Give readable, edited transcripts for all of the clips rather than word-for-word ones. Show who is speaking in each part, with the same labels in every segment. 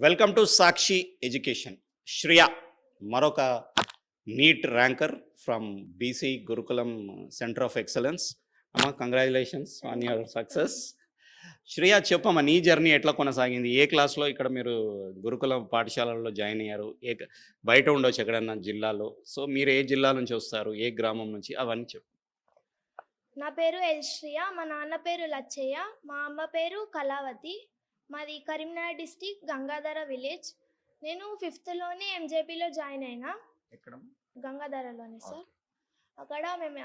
Speaker 1: Welcome to Sakshi education. Shriya మరొక NEET ranker from BC గురుకులం centre of excellence. అమ్మ, congratulations on your success. Shriya, చెప్పమ్మా, నీ జర్నీ ఎట్లా కొనసాగింది? ఏ క్లాస్లో ఇక్కడ మీరు గురుకుల పాఠశాలలో జాయిన్ అయ్యారు? బయట ఉండొచ్చు ఎక్కడన్నా జిల్లాలో. సో మీరు ఏ జిల్లా నుంచి వస్తారు, ఏ గ్రామం నుంచి, అవన్నీ చెప్పు.
Speaker 2: నా పేరు శ్రియ. మా నాన్న పేరు లచ్చయ్య. మా అమ్మ పేరు కళావతి. మాది కరీంనగర్ డిస్టిక్ గంగాధర విలేజ్. నేను ఫిఫ్త్లోనే ఎంజేపీలో జాయిన్ అయినా.
Speaker 1: ఎక్కడ?
Speaker 2: గంగాధరలోనే సార్. అక్కడ మేము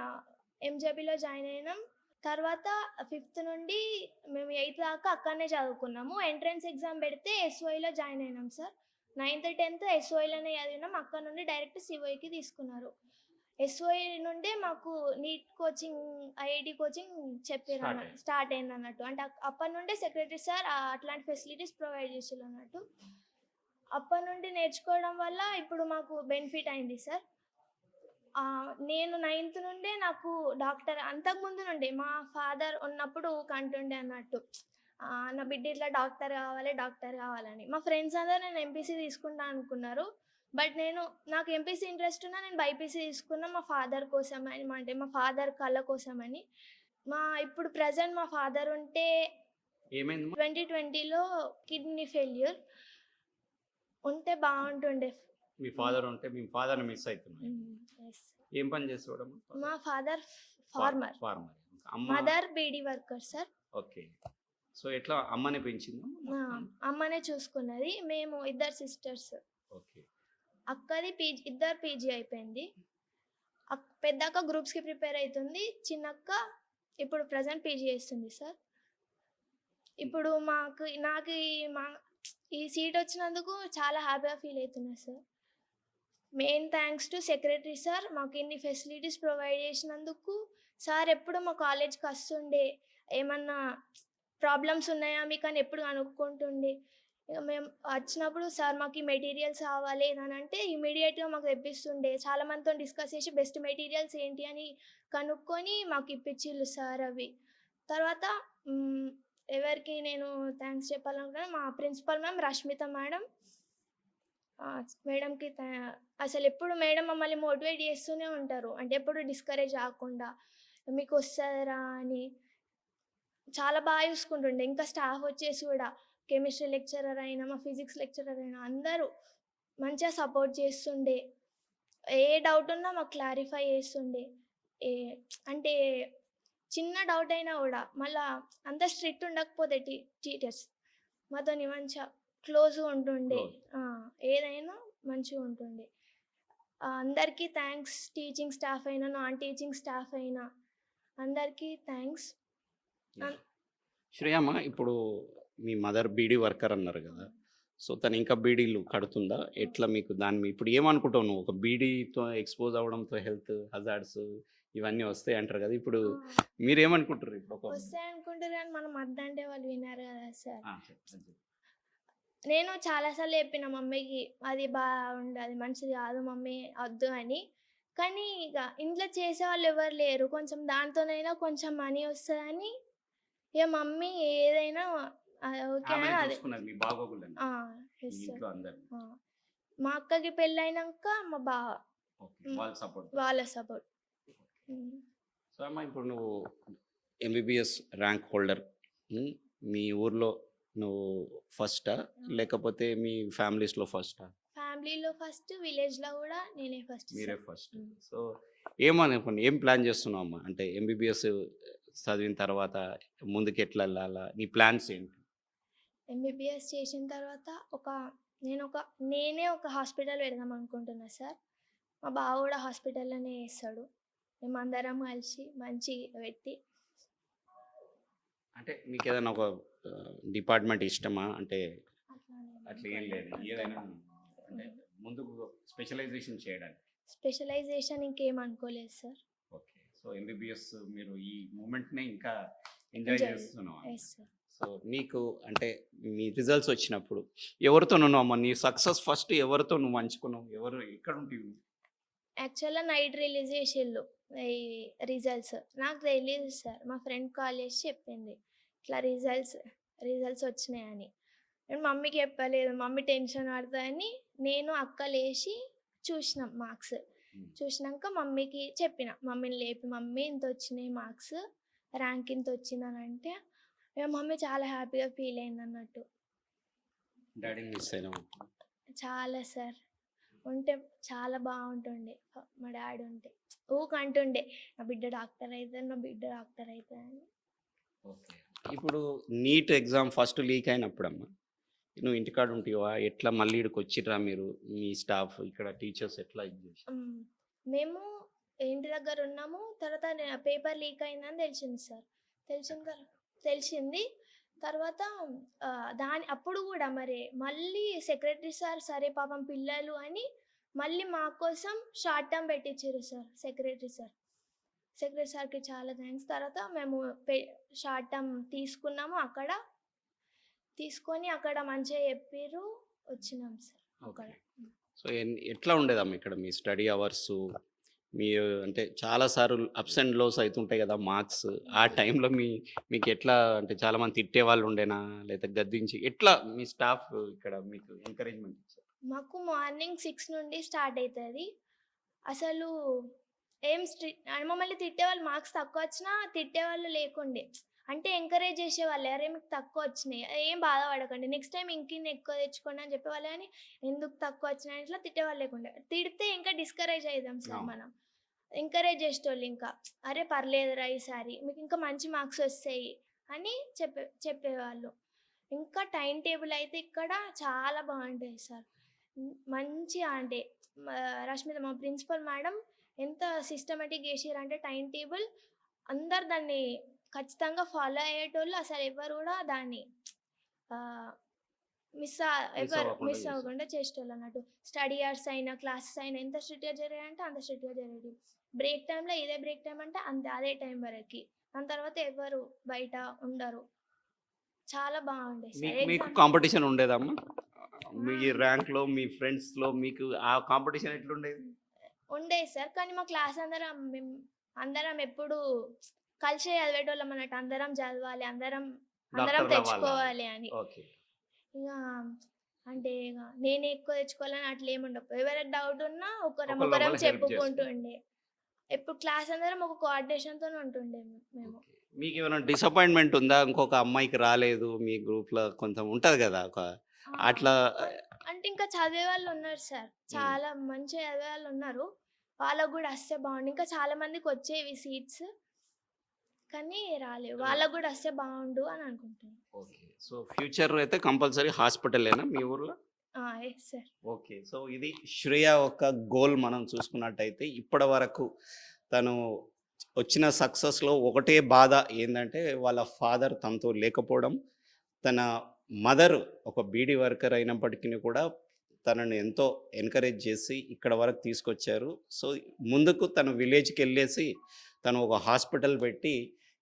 Speaker 2: ఎంజేపీలో జాయిన్ అయినాం. తర్వాత ఫిఫ్త్ నుండి మేము 8th దాకా అక్కడనే చదువుకున్నాము. ఎంట్రన్స్ ఎగ్జామ్ పెడితే ఎస్ఓఐలో జాయిన్ అయినాం సార్. 9th 10th ఎస్ఓఐలోనే చదివినాం. అక్కడ నుండి డైరెక్ట్ సిఓఐకి తీసుకున్నారు. ఎస్ఓఐ నుండే మాకు నీట్ కోచింగ్, ఐఐటి కోచింగ్ చెప్పారు, స్టార్ట్ అయింది అన్నట్టు. అంటే అప్పటి నుండే సెక్రటరీ సార్ అట్లాంటి ఫెసిలిటీస్ ప్రొవైడ్ చేసారు అన్నట్టు. అప్పటి నుండి నేర్చుకోవడం వల్ల ఇప్పుడు మాకు బెనిఫిట్ అయింది సార్. నేను 9th నుండే నాకు డాక్టర్, అంతకుముందు నుండి మా ఫాదర్ ఉన్నప్పుడు కంటుండే అన్నట్టు, నా బిడ్డ ఇట్లా డాక్టర్ కావాలని. మా ఫ్రెండ్స్ అందరూ నేను ఎంపీసీ తీసుకుంటా అనుకున్నారు. బట్ నాకు ఎంపీసీ ఇంట్రెస్ట్ ఉన్నా నేను బైపీసీ తీసుకున్నా మా ఫాదర్ కోసం అని, అంటే మా ఫాదర్ కళ కోసం అని. ఇప్పుడు ప్రజెంట్ మా ఫాదర్ ఉంటే 2020లో కిడ్నీ ఫెయిల్యూర్ ఉంటే బాగుంటుండే.
Speaker 1: మీ ఫాదర్ ఉంటే మీ ఫాదర్ని మిస్ అవుతుంది. ఏం పని చేసేవాడు?
Speaker 2: మా father farmer, mother beedi worker sir.
Speaker 1: Okay. So ఎట్లా అమ్మని పెంచింది?
Speaker 2: అమ్మనే చూసుకున్నది. మేము 2 సిస్టర్స్.
Speaker 1: ఓకే.
Speaker 2: అక్కది ఇద్దరు పీజీ అయిపోయింది. పెద్దక్క గ్రూప్స్కి ప్రిపేర్ అవుతుంది. చిన్నక్క ఇప్పుడు ప్రజెంట్ పీజీ చేస్తుంది సార్. ఇప్పుడు నాకు ఈ సీట్ వచ్చినందుకు చాలా హ్యాపీగా ఫీల్ అవుతున్నా sir. Main thanks to secretary sir. మాకు ఇన్ని ఫెసిలిటీస్ ప్రొవైడ్ చేసినందుకు. సార్ ఎప్పుడు మా కాలేజ్కి వస్తుండే, ఏమన్నా ప్రాబ్లమ్స్ ఉన్నాయా మీకు అని ఎప్పుడు కనుక్కుంటుండే. మేము వచ్చినప్పుడు సార్ మాకు ఈ మెటీరియల్స్ కావాలి అని అంటే ఇమీడియట్గా మాకు తెప్పిస్తుండే. చాలా మందితో డిస్కస్ చేసి బెస్ట్ మెటీరియల్స్ ఏంటి అని కనుక్కొని మాకు ఇప్పించిళ్ళు సార్ అవి. తర్వాత ఎవరికి నేను థ్యాంక్స్ చెప్పాలనుకున్నా, మా ప్రిన్సిపల్ మ్యామ్ రష్మిత మేడంకి అసలు ఎప్పుడు మేడం మమ్మల్ని మోటివేట్ చేస్తూనే ఉంటారు. అంటే ఎప్పుడు డిస్కరేజ్ కాకుండా మీకు వస్తుందిరా అని చాలా బాగా చూసుకుంటుండే. ఇంకా స్టాఫ్ వచ్చేసి కూడా కెమిస్ట్రీ లెక్చరర్ అయినా, మా ఫిజిక్స్ లెక్చరర్ అయినా అందరూ మంచిగా సపోర్ట్ చేస్తుండే. ఏ డౌట్ ఉన్నా మాకు క్లారిఫై చేస్తుండే. అంటే చిన్న డౌట్ అయినా కూడా మళ్ళీ అంత స్ట్రిక్ట్ ఉండకపోతే టీచర్స్ మాతో మంచిగా క్లోజ్గా ఉంటుండే. ఏదైనా మంచిగా ఉంటుండే. అందరికీ థ్యాంక్స్. టీచింగ్ స్టాఫ్ అయినా, నాన్ టీచింగ్ స్టాఫ్ అయినా అందరికీ థ్యాంక్స్.
Speaker 1: శ్రేయమ్మ, ఇప్పుడు మీ మదర్ బీడీ వర్కర్ అన్నారు కదా, సో తను ఇంకా బీడీలు కడుతుందా? ఎట్లా మీకు ఇప్పుడు ఏమనుకుంటావు నువ్వు? ఒక బీడీతో ఎక్స్పోజ్ అవ్వడంతో హెల్త్ హజార్డ్స్ ఇవన్నీ వస్తాయి అంటారు కదా, ఇప్పుడు మీరేమనుకుంటారు? ఇప్పుడు
Speaker 2: వస్తాయి అనుకుంటారు కానీ మనం అద్దంటే వాళ్ళు విన్నారు కదా సార్. నేను చాలాసార్లు చెప్పిన మమ్మీకి, అది బాగుండదు, అది మంచిది కాదు మమ్మీ, వద్దు అని. కానీ ఇక ఇంట్లో చేసేవాళ్ళు ఎవరు లేరు. కొంచెం దాంతోనైనా కొంచెం మనీ వస్తుందని ఇక మమ్మీ ఏదైనా ఓకే అని. అది మా అక్కకి పెళ్ళైనాక మా బావ వాళ్ళ సపోర్ట్.
Speaker 1: సో అమ్మ, ఇప్పుడు నువ్వు ఎంబీబీఎస్ ర్యాంక్ హోల్డర్, మీ ఊర్లో నువ్వు ఫస్టా లేకపోతే మీ ఫ్యామిలీస్లో ఫస్టా?
Speaker 2: ఫ్యామిలీలో ఫస్ట్, విలేజ్లో కూడా నేనే ఫస్ట్.
Speaker 1: మీరే ఫస్ట్. సో ఏమనుకోండి, ఏం ప్లాన్ చేస్తున్నావు అమ్మ? అంటే ఎంబీబీఎస్ చదివిన తర్వాత ముందుకు ఎట్లా వెళ్ళాలా, నీ ప్లాన్స్ ఏంటి?
Speaker 2: ఎంబీబీఎస్ చేసిన తర్వాత నేనే ఒక హాస్పిటల్ పెడదాం అనుకుంటున్నా సార్. మా బావ కూడా హాస్పిటల్లోనే చేస్తాడు. మేమందరం కలిసి మంచి పెట్టి.
Speaker 1: అంటే మీకు ఏదైనా ఒక డిపార్ట్మెంట్ ఇష్టమా? అంటే అట్లా ఏం లేదు, ఏదైనా అంటే ముందుకు స్పెషలైజేషన్ చేయడానికి?
Speaker 2: స్పెషలైజేషన్ ఇంకేం అనుకోలేదు సార్.
Speaker 1: ఓకే. సో ఎంబీబీఎస్ మీరు ఈ మూమెంట్నే ఇంకా ఎంజాయ్ చేస్తున్నావు. సో మీకు అంటే మీ రిజల్ట్స్ వచ్చినప్పుడు ఎవరితో నువ్వు నీ సక్సెస్ ఫస్ట్ ఎవరితో నువ్వు పంచుకున్నావు? ఎవరు ఎక్కడ ఉంటుంది?
Speaker 2: యాక్చువల్గా నైట్ రిలీజ్ చేసేళ్ళు ఈ రిజల్ట్స్. నాకు తెలియదు సార్. మా ఫ్రెండ్ కాల్ చేసి చెప్పింది ఇట్లా రిజల్ట్స్ వచ్చినాయని. నేను మమ్మీకి చెప్పలేదు. మమ్మీ టెన్షన్ పడతదని నేను, అక్క లేసి చూసినాం మార్క్స్. చూసినాక మమ్మీకి చెప్పిన. మమ్మీని లేపి, "మమ్మీ ఇంతొచ్చినాయి మార్క్స్, ర్యాంక్ ఇంతొచ్చిందనంటే" ఇగ మమ్మీ చాలా హ్యాపీగా ఫీల్ అయిందన్నట్టు.
Speaker 1: డాడీని మిస్ అయినాము.
Speaker 2: చాలా సార్. ఉంటే చాలా బాగుంటుండే మా డాడీ ఉంటే. ఊకే అంటుండే, "నా బిడ్డ డాక్టర్ అయితది, నా బిడ్డ డాక్టర్ అయితది" అని.
Speaker 1: ఇప్పుడు నీట్ ఎగ్జామ్ ఫస్ట్ లీక్ అయినప్పుడమ్మా నువ్వు ఇంటికాడ ఉంటావా? ఎట్లా మళ్ళీ ఇక్కడికి వచ్చిర్రా మీరు? మీ స్టాఫ్ ఇక్కడ టీచర్స్ ఎట్లా ఇది చేశారు?
Speaker 2: మేము ఇంటి దగ్గర ఉన్నాము. తర్వాత పేపర్ లీక్ అయిందని తెలిసింది సార్. తెలిసింది. తర్వాత అప్పుడు కూడా మరి మళ్ళీ సెక్రటరీ సార్, సరే పాపం పిల్లలు అని మళ్ళీ మా కోసం షార్ట్ టర్మ్ పెట్టించారు సార్ సెక్రటరీ సార్. సెక్రటరీ సార్కి చాలా థ్యాంక్స్. తర్వాత మేము షార్ట్ టర్మ్ తీసుకున్నాము. తీసుకొని అక్కడ మంచిగా చెప్పిర్రు, వచ్చినాం సార్ అక్కడ.
Speaker 1: సో ఎట్లా ఉండేదమ్మా ఇక్కడ మీ స్టడీ అవర్స్? మీ అంటే చాలా సార్లు అప్స్ అండ్ లోస్ అవుతుంటాయి కదా మార్క్స్. ఆ టైంలో మీకు ఎట్లా అంటే చాలా మంది తిట్టే వాళ్ళు ఉండేనా, లేదా గద్దించి ఎట్లా మీ స్టాఫ్ ఇక్కడ మీకు ఎంకరేజ్మెంట్ ఇచ్చారు?
Speaker 2: మాకు మార్నింగ్ 6 నుండి స్టార్ట్ అవుతుంది. అసలు మమ్మల్ని తిట్టేవాళ్ళు, మార్క్స్ తక్కువ వచ్చినా తిట్టేవాళ్ళు లేకుండే. అంటే ఎంకరేజ్ చేసేవాళ్ళు, "అరే మీకు తక్కువ వచ్చినాయి, ఏం బాధపడకండి, నెక్స్ట్ టైం ఇంకిన్ని ఎక్కువ తెచ్చుకోండి" అని చెప్పేవాళ్ళు. కానీ ఎందుకు తక్కువ వచ్చినాయి ఇట్లా తిట్టేవాళ్ళు లేకుండే. తిడితే ఇంకా డిస్కరేజ్ అవుతాం సార్ మనం. ఎంకరేజ్ చేసేటోళ్ళు ఇంకా, "అరే పర్లేదురా ఈసారి మీకు ఇంకా మంచి మార్క్స్ వస్తాయి" అని చెప్పేవాళ్ళు. ఇంకా టైం టేబుల్ అయితే ఇక్కడ చాలా బాగుంటుంది సార్. మంచిగా అంటే రష్మిత మా ప్రిన్సిపల్ మేడం ఎంత సిస్టమేటిక్గా చేసిరంటే టైం టేబుల్ అందరు దాన్ని ఖచ్చితంగా ఫాలో అయ్యేటోళ్ళు. అసలు ఎవరు కూడా దాన్ని మిస్ అవ్వకుండా చేసేటోళ్ళు అన్నట్టు. స్టడీ అవర్స్ అయినా క్లాసెస్ అయినా ఎంత స్ట్రిక్ట్గా జరిగాయంటే అంత స్ట్రిక్ట్గా జరిగేది. బ్రేక్ టైంలో ఇదే బ్రేక్ టైం అంటే అదే టైం వరకు, దాని తర్వాత ఎవరు బయట ఉండరు. చాలా బాగుండేది సార్.
Speaker 1: మీకు కాంపిటీషన్ ఉండేదమ్మా? మీ ర్యాంక్లో మీ ఫ్రెండ్స్లో మీకు ఆ కాంపిటీషన్ ఎట్లుండేది?
Speaker 2: ఉండేది సార్. కానీ మా క్లాస్ అందరం ఎప్పుడు కలిసి చదివేటోళ్ళం అన్నట్టు. అందరం చదవాలి, అందరం తెచ్చుకోవాలి అని. ఇక అంటే ఇక నేనే ఎక్కువ తెచ్చుకోవాలని అట్లా ఏముండవు. ఎవరికి డౌట్ ఉన్నా ఒకరం చెప్పుకుంటుండే. ఎప్పుడు క్లాస్ అందరం ఒక కోఆర్డినేషన్తో ఉంటుండే మేము.
Speaker 1: మీకు ఏమైనా డిసప్పాయింట్మెంట్ ఉందా? ఇంకొక అమ్మాయికి రాలేదు మీ గ్రూప్లో కొంచెం ఉంటుంది కదా అట్లా?
Speaker 2: అంటే ఇంకా చదివే వాళ్ళు ఉన్నారు సార్, చాలా మంచిగా చదివే వాళ్ళు ఉన్నారు. వాళ్ళకు కూడా వస్తే బాగుండు. ఇంకా చాలా మందికి వచ్చేవి సీట్స్, కానీ రాలేవు. వాళ్ళకు కూడా వస్తే బాగుండు అని అనుకుంటున్నాను.
Speaker 1: సో ఫ్యూచర్ అయితే కంపల్సరీ హాస్పిటలేనా మీ ఊర్లో?
Speaker 2: సార్.
Speaker 1: ఓకే. సో ఇది శ్రేయ ఒక గోల్ మనం చూసుకున్నట్టయితే ఇప్పటి వరకు తను వచ్చిన సక్సెస్లో ఒకటే బాధ ఏంటంటే వాళ్ళ ఫాదర్ తనతో లేకపోవడం. తన మదర్ ఒక బీడీ వర్కర్ అయినప్పటికీ కూడా తనని ఎంతో ఎంకరేజ్ చేసి ఇక్కడ వరకు తీసుకొచ్చారు. సో ముందుకు తను విలేజ్కి వెళ్ళేసి తను ఒక హాస్పిటల్ పెట్టి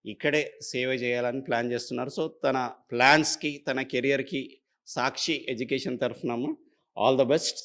Speaker 1: ఇక్కడే సేవ చేయాలని ప్లాన్ చేస్తున్నారు. సో తన ప్లాన్స్కి తన కెరియర్కి సాక్షి ఎడ్యుకేషన్ తరఫున ఆల్ ద బెస్ట్.